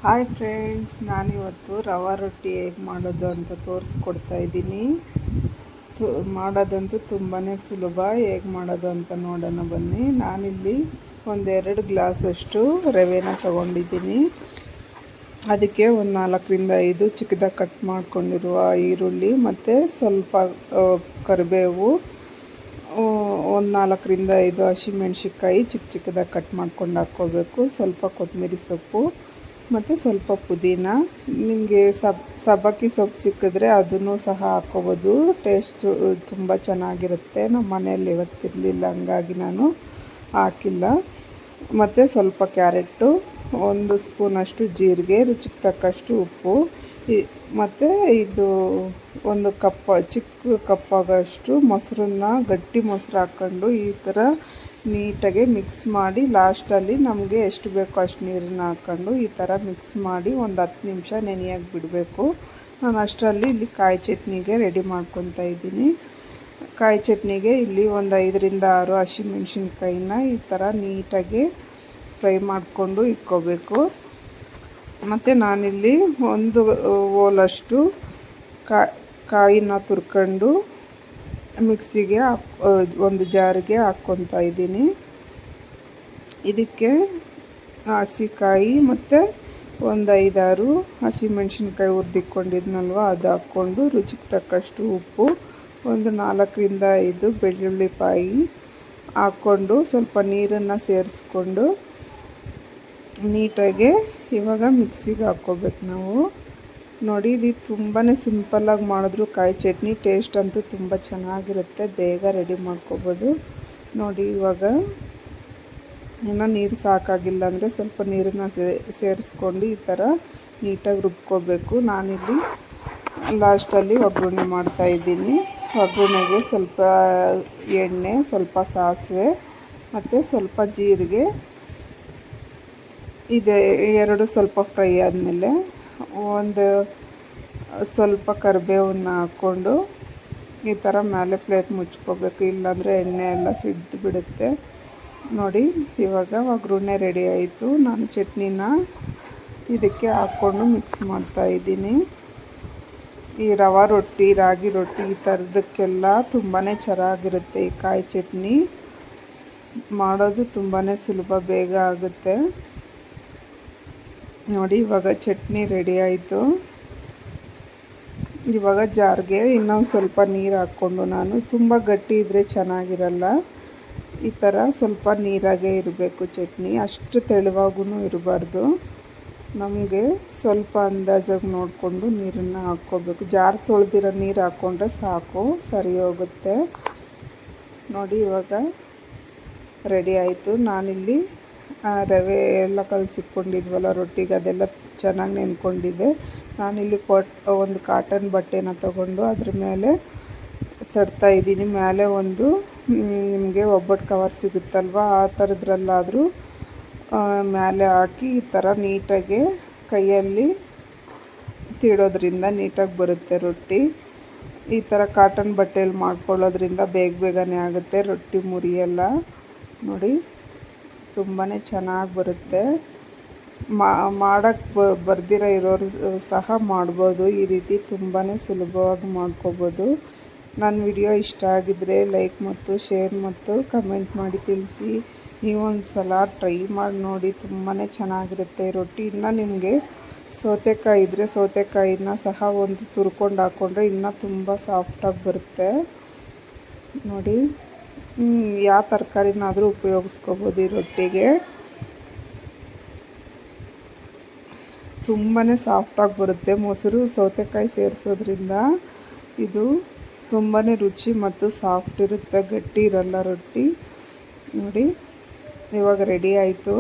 Hi friends, ನಾನಿವತ್ತು ರವೆ ರೊಟ್ಟಿ ಹೇಗೆ ಮಾಡೋದು ಅಂತ ತೋರಿಸ್ಕೊಡ್ತಾ ಇದ್ದೀನಿ. ಮಾಡೋದಂತೂ ತುಂಬಾ ಸುಲಭ. ಹೇಗೆ ಮಾಡೋದು ಅಂತ ನೋಡೋಣ ಬನ್ನಿ. ನಾನಿಲ್ಲಿ ಒಂದೆರಡು ಗ್ಲಾಸಷ್ಟು ರವೆನ ತೊಗೊಂಡಿದ್ದೀನಿ. ಅದಕ್ಕೆ ಒಂದು 4-5 ಚಿಕ್ಕದಾಗಿ ಕಟ್ ಮಾಡ್ಕೊಂಡಿರುವ ಈರುಳ್ಳಿ ಮತ್ತು ಸ್ವಲ್ಪ ಕರಿಬೇವು, ಒಂದು 4-5 ಹಸಿಮೆಣ್ಸಿಕಾಯಿ ಚಿಕ್ಕದಾಗಿ ಕಟ್ ಮಾಡ್ಕೊಂಡು ಹಾಕ್ಕೋಬೇಕು. ಸ್ವಲ್ಪ ಕೊತ್ತಂಬರಿ ಸೊಪ್ಪು ಮತ್ತು ಸ್ವಲ್ಪ ಪುದೀನ. ನಿಮಗೆ ಸಬ್ಬಕ್ಕಿ ಸೊಪ್ಪು ಸಿಕ್ಕಿದ್ರೆ ಅದನ್ನು ಸಹ ಹಾಕ್ಕೋಬೋದು. ಟೇಸ್ಟು ತುಂಬ ಚೆನ್ನಾಗಿರುತ್ತೆ. ನಮ್ಮ ಮನೆಯಲ್ಲಿ ಇವತ್ತಿರಲಿಲ್ಲ, ಹಂಗಾಗಿ ನಾನು ಹಾಕಿಲ್ಲ. ಮತ್ತು ಸ್ವಲ್ಪ ಕ್ಯಾರೆಟು, 1 ಸ್ಪೂನಷ್ಟು ಜೀರಿಗೆ, ರುಚಿಗೆ ತಕ್ಕಷ್ಟು ಉಪ್ಪು, ಮತ್ತು ಇದು 1 ಚಿಕ್ಕ ಕಪ್ಪಾಗಷ್ಟು ಮೊಸರನ್ನ, ಗಟ್ಟಿ ಮೊಸರು ಹಾಕ್ಕೊಂಡು ಈ ಥರ ನೀಟಾಗಿ ಮಿಕ್ಸ್ ಮಾಡಿ, ಲಾಸ್ಟಲ್ಲಿ ನಮಗೆ ಎಷ್ಟು ಬೇಕೋ ಅಷ್ಟು ನೀರನ್ನ ಹಾಕ್ಕೊಂಡು ಈ ಥರ ಮಿಕ್ಸ್ ಮಾಡಿ ಒಂದು 10 ನಿಮಿಷ ನೆನೆಯೋಕ್ಕೆ ಬಿಡಬೇಕು. ನಾನು ಅಷ್ಟರಲ್ಲಿ ಇಲ್ಲಿ ಕಾಯಿ ಚಟ್ನಿಗೆ ರೆಡಿ ಮಾಡ್ಕೊತಾ ಇದ್ದೀನಿ. ಕಾಯಿ ಚಟ್ನಿಗೆ ಇಲ್ಲಿ ಒಂದು 5-6 ಹಸಿಮೆಣ್ಸಿನ್ಕಾಯಿನ ಈ ಥರ ನೀಟಾಗಿ ಫ್ರೈ ಮಾಡಿಕೊಂಡು ಇಟ್ಕೋಬೇಕು. ಮತ್ತು ನಾನಿಲ್ಲಿ 1 ಓಲಷ್ಟು ಕಾಯಿನ ತುರ್ಕೊಂಡು ಮಿಕ್ಸಿಗೆ ಒಂದು ಜಾರಿಗೆ ಹಾಕ್ಕೊತಾ ಇದ್ದೀನಿ. ಇದಕ್ಕೆ ಹಸಿಕಾಯಿ ಮತ್ತು ಒಂದು 5-6 ಹಸಿಮೆಣ್ಸಿನ್ಕಾಯಿ ಹುರಿದಿಟ್ಕೊಂಡಿದ್ನಲ್ವ ಅದು ಹಾಕ್ಕೊಂಡು, ರುಚಿಗೆ ತಕ್ಕಷ್ಟು ಉಪ್ಪು, ಒಂದು 4-5 ಬೆಳ್ಳುಳ್ಳಿಪಾಯಿ ಹಾಕ್ಕೊಂಡು ಸ್ವಲ್ಪ ನೀರನ್ನು ಸೇರಿಸ್ಕೊಂಡು ನೀಟಾಗಿ ಇವಾಗ ಮಿಕ್ಸಿಗೆ ಹಾಕ್ಕೋಬೇಕು ನಾವು. ನೋಡಿ, ಇದು ತುಂಬಾ ಸಿಂಪಲ್ಲಾಗಿ ಮಾಡಿದ್ರು ಕಾಯಿ ಚಟ್ನಿ ಟೇಸ್ಟ್ ಅಂತೂ ತುಂಬ ಚೆನ್ನಾಗಿರುತ್ತೆ. ಬೇಗ ರೆಡಿ ಮಾಡ್ಕೋಬೋದು. ನೋಡಿ, ಇವಾಗ ಇನ್ನೂ ನೀರು ಸಾಕಾಗಿಲ್ಲ ಅಂದರೆ ಸ್ವಲ್ಪ ನೀರನ್ನು ಸೇರಿಸ್ಕೊಂಡು ಈ ಥರ ನೀಟಾಗಿ ರುಬ್ಕೋಬೇಕು. ನಾನಿಲ್ಲಿ ಲಾಸ್ಟಲ್ಲಿ ಒಗ್ಗರಣೆ ಮಾಡ್ತಾಯಿದ್ದೀನಿ. ಒಗ್ಗರಣೆಗೆ ಸ್ವಲ್ಪ ಎಣ್ಣೆ, ಸ್ವಲ್ಪ ಸಾಸಿವೆ ಮತ್ತು ಸ್ವಲ್ಪ ಜೀರಿಗೆ, ಇದೆ ಎರಡು ಸ್ವಲ್ಪ ಫ್ರೈ ಆದಮೇಲೆ ಒಂದು ಸ್ವಲ್ಪ ಕರಿಬೇವನ್ನ ಹಾಕ್ಕೊಂಡು ಈ ಥರ ಮೇಲೆ ಪ್ಲೇಟ್ ಮುಚ್ಕೋಬೇಕು, ಇಲ್ಲಾಂದರೆ ಎಣ್ಣೆ ಎಲ್ಲ ಸಿಡ್ದು ಬಿಡುತ್ತೆ. ನೋಡಿ, ಇವಾಗ ಒಗ್ಗರಣೆ ರೆಡಿ ಆಯಿತು. ನಾನು ಚಟ್ನಿನ ಇದಕ್ಕೆ ಹಾಕ್ಕೊಂಡು ಮಿಕ್ಸ್ ಮಾಡ್ತಾಯಿದ್ದೀನಿ. ಈ ರವೆ ರೊಟ್ಟಿ, ರಾಗಿ ರೊಟ್ಟಿ ಈ ಥರದಕ್ಕೆಲ್ಲ ತುಂಬಾ ಚೆನ್ನಾಗಿರುತ್ತೆ. ಈ ಕಾಯಿ ಚಟ್ನಿ ಮಾಡೋದು ತುಂಬಾ ಸುಲಭ, ಬೇಗ ಆಗುತ್ತೆ. ನೋಡಿ, ಇವಾಗ ಚಟ್ನಿ ರೆಡಿ ಆಯಿತು. ಇವಾಗ ಜಾರ್ಗೆ ಇನ್ನೊಂದು ಸ್ವಲ್ಪ ನೀರು ಹಾಕ್ಕೊಂಡು, ನಾನು ತುಂಬ ಗಟ್ಟಿ ಇದ್ದರೆ ಚೆನ್ನಾಗಿರಲ್ಲ, ಈ ಥರ ಸ್ವಲ್ಪ ನೀರಾಗೇ ಇರಬೇಕು ಚಟ್ನಿ, ಅಷ್ಟು ತೆಳುವಾಗೂ ಇರಬಾರ್ದು. ನಮಗೆ ಸ್ವಲ್ಪ ಅಂದಾಜಾಗಿ ನೋಡಿಕೊಂಡು ನೀರನ್ನು ಹಾಕ್ಕೋಬೇಕು. ಜಾರ್ ತೊಳೆದಿರೋ ನೀರು ಹಾಕ್ಕೊಂಡ್ರೆ ಸಾಕು, ಸರಿ ಹೋಗುತ್ತೆ. ನೋಡಿ, ಇವಾಗ ರೆಡಿ ಆಯಿತು. ನಾನಿಲ್ಲಿ ರವೆ ಎಲ್ಲ ಕಲಸಿಟ್ಕೊಂಡಿದ್ವಲ್ಲ ರೊಟ್ಟಿಗೆ, ಅದೆಲ್ಲ ಚೆನ್ನಾಗಿ ನೆನ್ಕೊಂಡಿದ್ದೆ. ನಾನಿಲ್ಲಿ ಒಂದು ಕಾಟನ್ ಬಟ್ಟೆನ ತೊಗೊಂಡು ಅದ್ರ ಮೇಲೆ ತಡ್ತಾಯಿದ್ದೀನಿ. ಮೇಲೆ ಒಂದು ನಿಮಗೆ ಒಬ್ಬಟ್ಟು ಕವರ್ ಸಿಗುತ್ತಲ್ವ, ಆ ಥರದ್ರಲ್ಲಾದರೂ ಮೇಲೆ ಹಾಕಿ ಈ ಥರ ನೀಟಾಗಿ ಕೈಯಲ್ಲಿ ತೀಡೋದ್ರಿಂದ ನೀಟಾಗಿ ಬರುತ್ತೆ ರೊಟ್ಟಿ. ಈ ಥರ ಕಾಟನ್ ಬಟ್ಟೆಯಲ್ಲಿ ಮಾಡ್ಕೊಳ್ಳೋದ್ರಿಂದ ಬೇಗನೆ ಆಗುತ್ತೆ, ರೊಟ್ಟಿ ಮುರಿಯಲ್ಲ. ನೋಡಿ, ತುಂಬಾ ಚೆನ್ನಾಗಿ ಬರುತ್ತೆ. ಮಾಡೋಕ್ಕೆ ಬರ್ದಿರೋ ಇರೋರು ಸಹ ಮಾಡ್ಬೋದು. ಈ ರೀತಿ ತುಂಬಾ ಸುಲಭವಾಗಿ ಮಾಡ್ಕೋಬೋದು. ನನ್ನ ವಿಡಿಯೋ ಇಷ್ಟ ಆಗಿದ್ದರೆ ಲೈಕ್ ಮತ್ತು ಶೇರ್ ಮತ್ತು ಕಮೆಂಟ್ ಮಾಡಿ ತಿಳಿಸಿ. ನೀವೊಂದು ಸಲ ಟ್ರೈ ಮಾಡಿ ನೋಡಿ, ತುಂಬಾ ಚೆನ್ನಾಗಿರುತ್ತೆ ರೊಟ್ಟಿ. ಇನ್ನು ನಿಮಗೆ ಸೌತೆಕಾಯಿ ಇದ್ದರೆ ಸೌತೆಕಾಯಿನ ಸಹ ಒಂದು ತುರ್ಕೊಂಡು ಹಾಕ್ಕೊಂಡ್ರೆ ಇನ್ನೂ ತುಂಬ ಸಾಫ್ಟಾಗಿ ಬರುತ್ತೆ. ನೋಡಿ, ಯಾವ ತರಕಾರಿನಾದರೂ ಉಪಯೋಗಿಸ್ಕೋಬೋದು ಈ ರೊಟ್ಟಿಗೆ. ತುಂಬಾ ಸಾಫ್ಟಾಗಿ ಬರುತ್ತೆ. ಮೊಸರು ಸೌತೆಕಾಯಿ ಸೇರಿಸೋದ್ರಿಂದ ಇದು ತುಂಬಾ ರುಚಿ ಮತ್ತು ಸಾಫ್ಟ್ ಇರುತ್ತೆ, ಗಟ್ಟಿ ಇರಲ್ಲ ರೊಟ್ಟಿ. ನೋಡಿ, ಇವಾಗ ರೆಡಿ ಆಯಿತು.